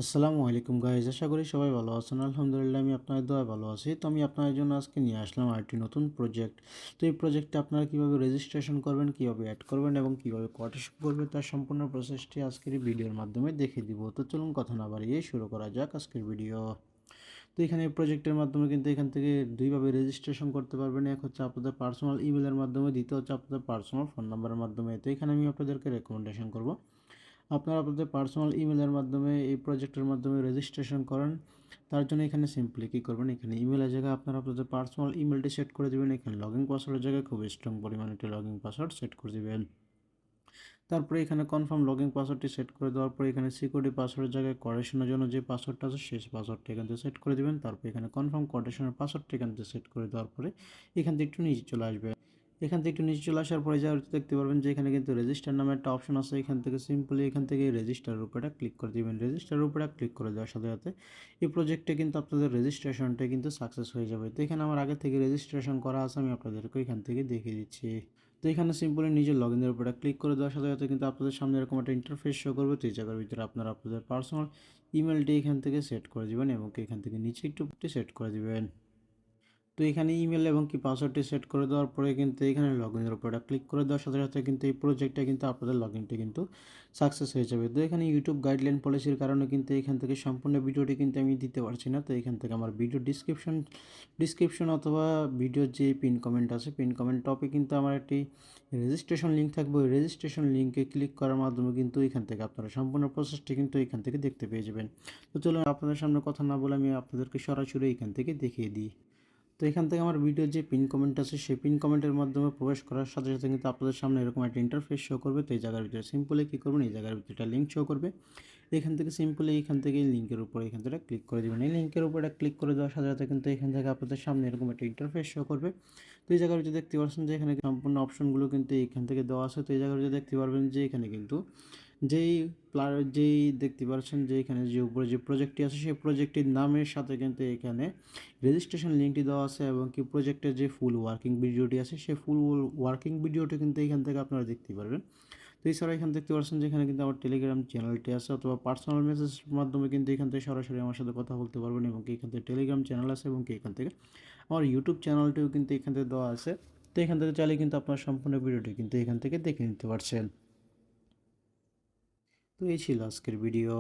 আসসালামু আলাইকুম গাইজ, আশা করি সবাই ভালো আছেন। আলহামদুলিল্লাহ আমি আপনাদের দোয়ায় ভালো আছি। তো আমি আপনাদের জন্য আজকে নিয়ে আসলাম আরেকটি নতুন প্রজেক্ট। তো এই প্রজেক্টে আপনারা কীভাবে রেজিস্ট্রেশন করবেন, কীভাবে অ্যাড করবেন এবং কীভাবে কোটেশন করবেন তার সম্পূর্ণ প্রসেসটি আজকের এই ভিডিওর মাধ্যমে দেখিয়ে দিব। তো চলুন কথা না বাড়িয়ে শুরু করা যাক আজকের ভিডিও। তো এখানে এই প্রজেক্টের মাধ্যমে কিন্তু এখান থেকে দুইভাবে রেজিস্ট্রেশন করতে পারবেন। এক হচ্ছে আপনাদের পার্সোনাল ইমেলের মাধ্যমে, দ্বিতীয় হচ্ছে আপনাদের পার্সোনাল ফোন নাম্বারের মাধ্যমে। তো এখানে আমি আপনাদেরকে রেকমেন্ডেশন করব আপনারা আপনাদের পার্সোনাল ইমেলের মাধ্যমে এই প্রজেক্টের মাধ্যমে রেজিস্ট্রেশন করেন। তার জন্য এখানে সিম্পলি কী করবেন, এখানে ইমেলের জায়গায় আপনারা আপনাদের পার্সোনাল ইমেলটি সেট করে দেবেন। এখানে লগইন পাসওয়ার্ডের জায়গায় খুব স্ট্রং পরিমাণে একটি লগইন পাসওয়ার্ড সেট করে দেবেন। তারপরে এখানে কনফার্ম লগইন পাসওয়ার্ডটি সেট করে দেওয়ার পরে এখানে সিকিউরিটি পাসওয়ার্ডের জায়গায় কোটেশনের জন্য যে পাসওয়ার্ডটা আছে সেই পাসওয়ার্ডটি এখান থেকে সেট করে দেবেন। তারপরে এখানে কনফার্ম কোটেশনের পাসওয়ার্ডটি এখান থেকে সেট করে দেওয়ার পরে এখান থেকে একটু নিচে চলে আসবে। এখান থেকে একটু নিচে চলে আসার পরে যা দেখতে পারবেন যে এখানে কিন্তু রেজিস্টার নামে একটা অপশন আছে। এখান থেকে সিম্পলি এখান থেকে রেজিস্টারের উপরটা ক্লিক করে দেবেন। রেজিস্টারের উপরে ক্লিক করে দেওয়ার সাথে সাথে এই প্রজেক্টে কিন্তু আপনাদের রেজিস্ট্রেশনটা কিন্তু সাকসেস হয়ে যাবে। তো এখানে আমার আগে থেকে রেজিস্ট্রেশন করা আছে, আমি আপনাদেরকে এখান থেকে দেখিয়ে দিচ্ছি। তো এখানে সিম্পলি নিজের লগইনের উপরে ক্লিক করে দেওয়ার সাথে সাথে কিন্তু আপনাদের সামনে এরকম একটা ইন্টারফেস শো করবে। তো এই জায়গার ভিতরে আপনারা আপনাদের পার্সোনাল ইমেলটি এখান থেকে সেট করে দেবেন এবং এখান থেকে নিচে একটু সেট করে দেবেন। তো এখানে ইমেল এবং পাসওয়ার্ডটি সেট করে দেওয়ার পরে কিন্তু এখানে লগইনের উপরে ক্লিক করে দেওয়ার সাথে সাথে কিন্তু এই প্রজেক্টটা কিন্তু আপনাদের লগইনটি কিন্তু সাকসেস হয়ে যাবে। তো এখানে ইউটিউব গাইডলাইন পলিসির কারণে কিন্তু এখান থেকে সম্পূর্ণ ভিডিওটি কিন্তু আমি দিতে পারছি না। তো এখান থেকে আমার ভিডিও ডিসক্রিপশন অথবা ভিডিওর যে পিন কমেন্ট আছে, পিন কমেন্ট টপে কিন্তু আমার একটি রেজিস্ট্রেশন লিঙ্ক থাকবে। ওই রেজিস্ট্রেশন লিঙ্কে ক্লিক করার মাধ্যমে কিন্তু এখান থেকে আপনারা সম্পূর্ণ প্রসেসটি কিন্তু এখান থেকে দেখতে পেয়ে যাবেন। তো চলুন আপনাদের সামনে কথা না বলে আমি আপনাদেরকে সরাসরি এখান থেকে দেখিয়ে দিই। তো এখান থেকে আমার ভিডিওর যে পিন কমেন্ট আছে সেই পিন কমেন্টের মাধ্যমে প্রবেশ করার সাথে সাথে কিন্তু আপনাদের সামনে এরকম একটা ইন্টারফেস শো করবে। তো এই জায়গার ভিতরে সিম্পলি কী করবেন, এই জায়গার ভিতরে একটা লিঙ্ক শো করবে। এখান থেকে সিম্পলি এখান থেকে এই লিঙ্কের উপরে এখান থেকে ক্লিক করে দেবেন। এই লিঙ্কের উপরে ক্লিক করে দেওয়ার সাথে সাথে কিন্তু এখান থেকে আপনাদের সামনে এরকম একটা ইন্টারফেস শো করবে। তো এই জায়গার ভিতরে দেখতে পাচ্ছেন যে এখানে সম্পূর্ণ অপশনগুলো কিন্তু এখান থেকে দেওয়া আছে। তো এই জায়গার ভিতরে দেখতে পারবেন যে এখানে কিন্তু যেই দেখতে পাচ্ছেন যে এখানে যে উপরে যে প্রজেক্টটি আছে সেই প্রজেক্টটির নামের সাথে কিন্তু এখানে রেজিস্ট্রেশন লিঙ্কটি দেওয়া আছে এবং প্রজেক্টের যে ফুল ওয়ার্কিং ভিডিওটি আছে সেই ফুল ওয়ার্কিং ভিডিওটি কিন্তু এখান থেকে আপনারা দেখতে পারবেন। তো এছাড়া এখানে দেখতে পাচ্ছেন যে এখানে কিন্তু আমার টেলিগ্রাম চ্যানেলটি আছে, অথবা পার্সোনাল মেসেজের মাধ্যমে কিন্তু এখান থেকে সরাসরি আমার সাথে কথা বলতে পারবেন এবং এখান থেকে টেলিগ্রাম চ্যানেল আছে এবং এখান থেকে আমার ইউটিউব চ্যানেলটিও কিন্তু এখান থেকে দেওয়া আছে। তো এখান থেকে চাইলে কিন্তু আপনার সম্পূর্ণ ভিডিওটি কিন্তু এখান থেকে দেখে নিতে পারছেন। তো এই ছিল আজকের ভিডিও।